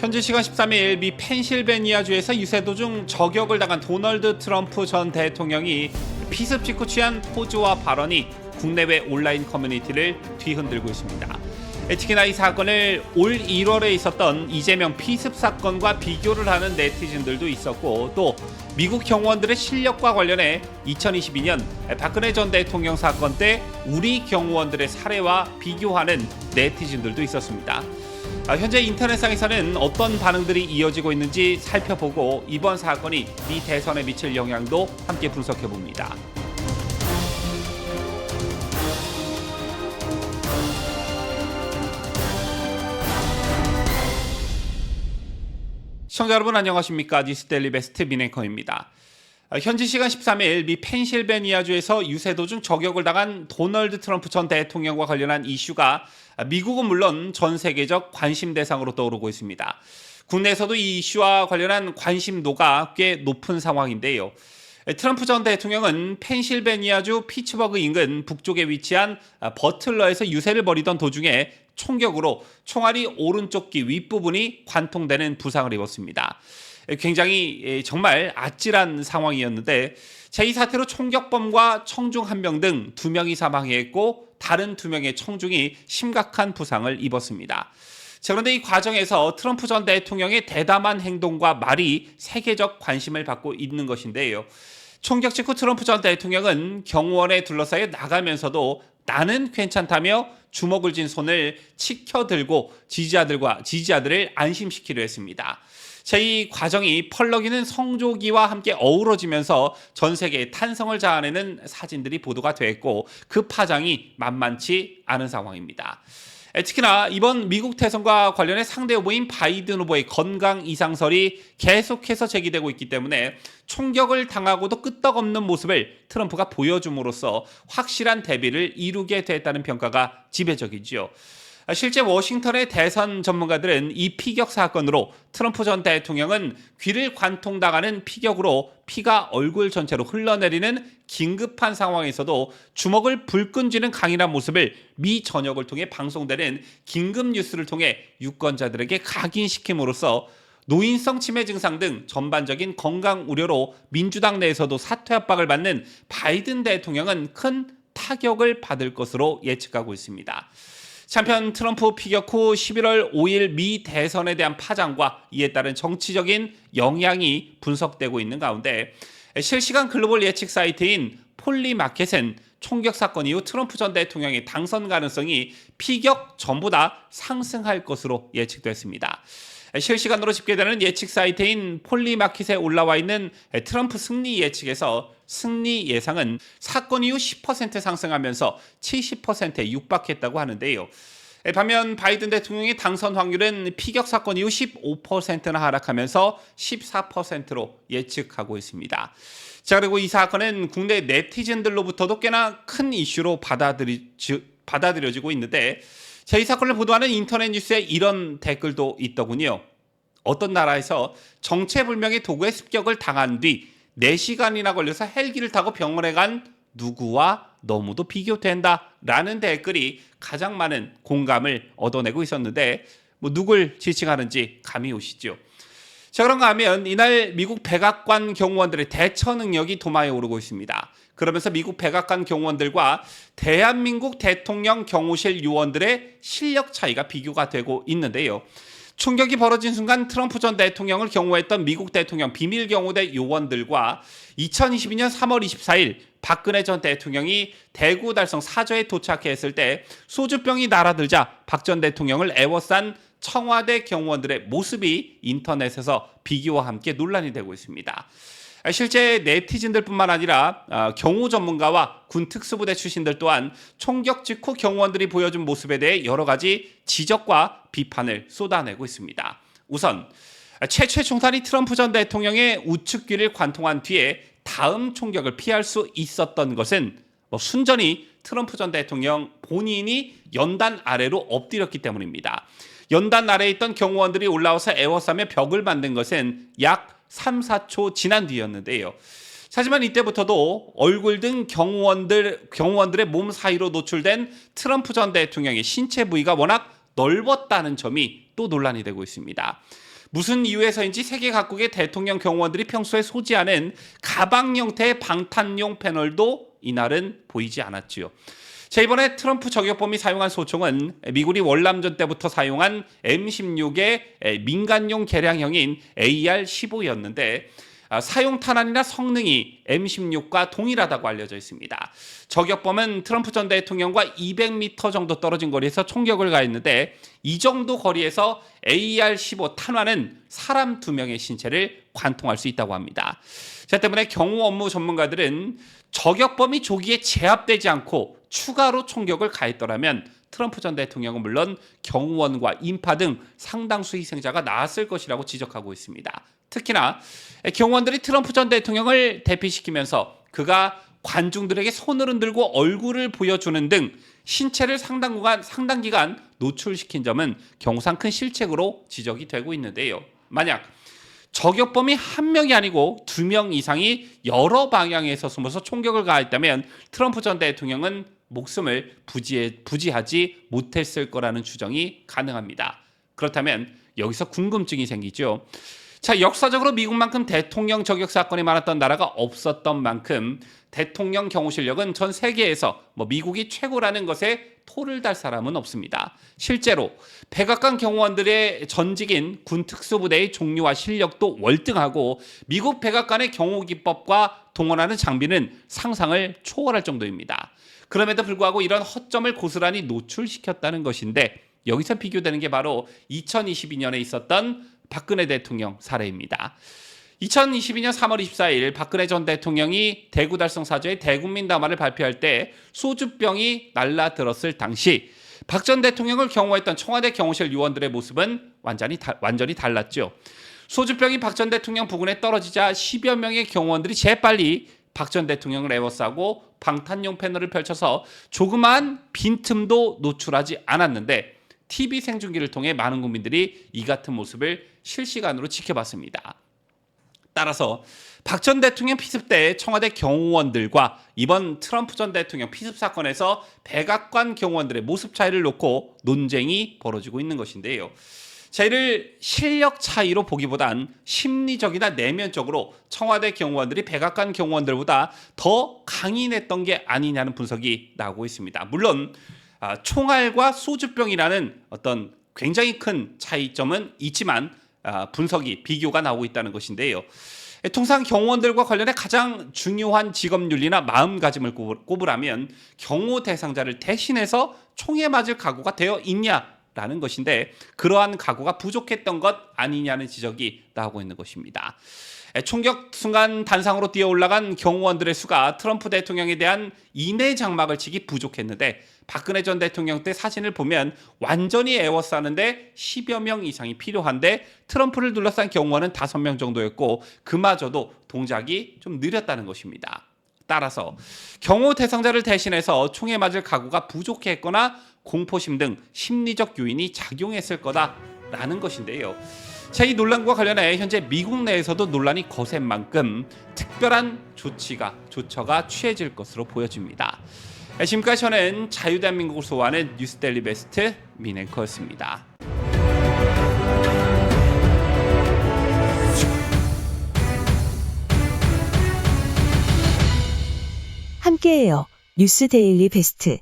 현지 시간 13일 미 펜실베니아주에서 유세 도중 저격을 당한 도널드 트럼프 전 대통령이 피습 직후 취한 포즈와 발언이 국내외 온라인 커뮤니티를 뒤흔들고 있습니다. 특히나 이 사건을 올 1월에 있었던 이재명 피습 사건과 비교를 하는 네티즌들도 있었고, 또 미국 경호원들의 실력과 관련해 2022년 박근혜 전 대통령 사건 때 우리 경호원들의 사례와 비교하는 네티즌들도 있었습니다. 현재 인터넷상에서는 어떤 반응들이 이어지고 있는지 살펴보고 이번 사건이 미 대선에 미칠 영향도 함께 분석해봅니다. 시청자 여러분 안녕하십니까? 뉴스데일리 베스트 민앵커입니다. 현지 시간 13일 미 펜실베니아주에서 유세 도중 저격을 당한 도널드 트럼프 전 대통령과 관련한 이슈가 미국은 물론 전 세계적 관심 대상으로 떠오르고 있습니다. 국내에서도 이 이슈와 관련한 관심도가 꽤 높은 상황인데요. 트럼프 전 대통령은 펜실베니아주 피츠버그 인근 북쪽에 위치한 버틀러에서 유세를 벌이던 도중에 총격으로 총알이 오른쪽 귀 윗부분이 관통되는 부상을 입었습니다. 굉장히 정말 아찔한 상황이었는데, 이 사태로 총격범과 청중 1명 등 2명이 사망했고 다른 2명의 청중이 심각한 부상을 입었습니다. 그런데 이 과정에서 트럼프 전 대통령의 대담한 행동과 말이 세계적 관심을 받고 있는 것인데요. 총격 직후 트럼프 전 대통령은 경호원에 둘러싸여 나가면서도 나는 괜찮다며 주먹을 쥔 손을 치켜들고 지지자들을 안심시키려 했습니다. 이 과정이 펄럭이는 성조기와 함께 어우러지면서 전 세계에 탄성을 자아내는 사진들이 보도가 됐고, 그 파장이 만만치 않은 상황입니다. 특히나 이번 미국 대선과 관련해 상대 후보인 바이든 후보의 건강 이상설이 계속해서 제기되고 있기 때문에 총격을 당하고도 끄떡없는 모습을 트럼프가 보여줌으로써 확실한 대비를 이루게 됐다는 평가가 지배적이지요. 실제 워싱턴의 대선 전문가들은 이 피격 사건으로 트럼프 전 대통령은 귀를 관통당하는 피격으로 피가 얼굴 전체로 흘러내리는 긴급한 상황에서도 주먹을 불끈 쥐는 강인한 모습을 미 전역을 통해 방송되는 긴급 뉴스를 통해 유권자들에게 각인시킴으로써 노인성 치매 증상 등 전반적인 건강 우려로 민주당 내에서도 사퇴 압박을 받는 바이든 대통령은 큰 타격을 받을 것으로 예측하고 있습니다. 한편 트럼프 피격 후 11월 5일 미 대선에 대한 파장과 이에 따른 정치적인 영향이 분석되고 있는 가운데, 실시간 글로벌 예측 사이트인 폴리마켓은 총격 사건 이후 트럼프 전 대통령의 당선 가능성이 피격 전보다 상승할 것으로 예측됐습니다. 실시간으로 집계되는 예측 사이트인 폴리마켓에 올라와 있는 트럼프 승리 예측에서 승리 예상은 사건 이후 10% 상승하면서 70%에 육박했다고 하는데요. 반면 바이든 대통령의 당선 확률은 피격 사건 이후 15%나 하락하면서 14%로 예측하고 있습니다. 그리고 이 사건은 국내 네티즌들로부터도 꽤나 큰 이슈로 받아들여지고 있는데, 이 사건을 보도하는 인터넷 뉴스에 이런 댓글도 있더군요. 어떤 나라에서 정체불명의 도구에 습격을 당한 뒤 4시간이나 걸려서 헬기를 타고 병원에 간 누구와 너무도 비교된다 라는 댓글이 가장 많은 공감을 얻어내고 있었는데, 누굴 지칭하는지 감이 오시죠? 그런가 하면 이날 미국 백악관 경호원들의 대처 능력이 도마에 오르고 있습니다. 그러면서 미국 백악관 경호원들과 대한민국 대통령 경호실 요원들의 실력 차이가 비교가 되고 있는데요. 총격이 벌어진 순간 트럼프 전 대통령을 경호했던 미국 대통령 비밀경호대 요원들과 2022년 3월 24일 박근혜 전 대통령이 대구 달성 사저에 도착했을 때 소주병이 날아들자 박 전 대통령을 애워싼 청와대 경호원들의 모습이 인터넷에서 비교와 함께 논란이 되고 있습니다. 실제 네티즌들뿐만 아니라 경호 전문가와 군 특수부대 출신들 또한 총격 직후 경호원들이 보여준 모습에 대해 여러 가지 지적과 비판을 쏟아내고 있습니다. 우선 최초의 총탄이 트럼프 전 대통령의 우측 귀를 관통한 뒤에 다음 총격을 피할 수 있었던 것은 순전히 트럼프 전 대통령 본인이 연단 아래로 엎드렸기 때문입니다. 연단 아래에 있던 경호원들이 올라와서 에워싸며 벽을 만든 것은 약 3, 4초 지난 뒤였는데요. 하지만 이때부터도 얼굴 등 경호원들의 몸 사이로 노출된 트럼프 전 대통령의 신체 부위가 워낙 넓었다는 점이 또 논란이 되고 있습니다. 무슨 이유에서인지 세계 각국의 대통령 경호원들이 평소에 소지하는 가방 형태의 방탄용 패널도 이날은 보이지 않았지요. 자, 이번에 트럼프 저격범이 사용한 소총은 미군이 월남전 때부터 사용한 M16의 민간용 개량형인 AR-15였는데 사용 탄환이나 성능이 M16과 동일하다고 알려져 있습니다. 저격범은 트럼프 전 대통령과 200m 정도 떨어진 거리에서 총격을 가했는데 이 정도 거리에서 AR-15 탄환은 사람 2명의 신체를 관통할 수 있다고 합니다. 자, 때문에 경호 업무 전문가들은 저격범이 조기에 제압되지 않고 추가로 총격을 가했더라면 트럼프 전 대통령은 물론 경호원과 인파 등 상당수 희생자가 나왔을 것이라고 지적하고 있습니다. 특히나 경호원들이 트럼프 전 대통령을 대피시키면서 그가 관중들에게 손을 흔들고 얼굴을 보여주는 등 신체를 상당 기간 노출시킨 점은 경우상 큰 실책으로 지적이 되고 있는데요. 만약 저격범이 한 명이 아니고 2명 이상이 여러 방향에서 숨어서 총격을 가했다면 트럼프 전 대통령은 목숨을 부지하지 못했을 거라는 추정이 가능합니다. 그렇다면 여기서 궁금증이 생기죠. 자, 역사적으로 미국만큼 대통령 저격 사건이 많았던 나라가 없었던 만큼 대통령 경호 실력은 전 세계에서 미국이 최고라는 것에 토를 달 사람은 없습니다. 실제로 백악관 경호원들의 전직인 군 특수부대의 종류와 실력도 월등하고 미국 백악관의 경호 기법과 동원하는 장비는 상상을 초월할 정도입니다. 그럼에도 불구하고 이런 허점을 고스란히 노출시켰다는 것인데 여기서 비교되는 게 바로 2022년에 있었던 박근혜 대통령 사례입니다. 2022년 3월 24일 박근혜 전 대통령이 대구 달성 사저의 대국민 담화를 발표할 때 소주병이 날라들었을 당시 박 전 대통령을 경호했던 청와대 경호실 요원들의 모습은 완전히 달랐죠. 소주병이 박 전 대통령 부근에 떨어지자 10여 명의 경호원들이 재빨리 박 전 대통령을 에워싸고 방탄용 패널을 펼쳐서 조그마한 빈틈도 노출하지 않았는데 TV 생중계를 통해 많은 국민들이 이 같은 모습을 실시간으로 지켜봤습니다. 따라서 박 전 대통령 피습 때 청와대 경호원들과 이번 트럼프 전 대통령 피습 사건에서 백악관 경호원들의 모습 차이를 놓고 논쟁이 벌어지고 있는 것인데요. 자, 이를 실력 차이로 보기보단 심리적이나 내면적으로 청와대 경호원들이 백악관 경호원들보다 더 강인했던 게 아니냐는 분석이 나오고 있습니다. 물론 총알과 소주병이라는 어떤 굉장히 큰 차이점은 있지만 비교가 나오고 있다는 것인데요. 통상 경호원들과 관련해 가장 중요한 직업윤리나 마음가짐을 꼽으라면 경호 대상자를 대신해서 총에 맞을 각오가 되어 있냐라는 것인데 그러한 각오가 부족했던 것 아니냐는 지적이 나오고 있는 것입니다. 총격 순간 단상으로 뛰어 올라간 경호원들의 수가 트럼프 대통령에 대한 인내 장막을 치기 부족했는데 박근혜 전 대통령 때 사진을 보면 완전히 에워싸는데 10여 명 이상이 필요한데 트럼프를 둘러싼 경호원은 5명 정도였고 그마저도 동작이 좀 느렸다는 것입니다. 따라서 경호 대상자를 대신해서 총에 맞을 각오가 부족했거나 공포심 등 심리적 요인이 작용했을 거다라는 것인데요. 자, 이 논란과 관련해 현재 미국 내에서도 논란이 거센 만큼 특별한 조처가 취해질 것으로 보여집니다. 지금까지 저는 자유대한민국을 소화하는 뉴스데일리 베스트 민앵커였습니다. 함께해요. 뉴스데일리 베스트.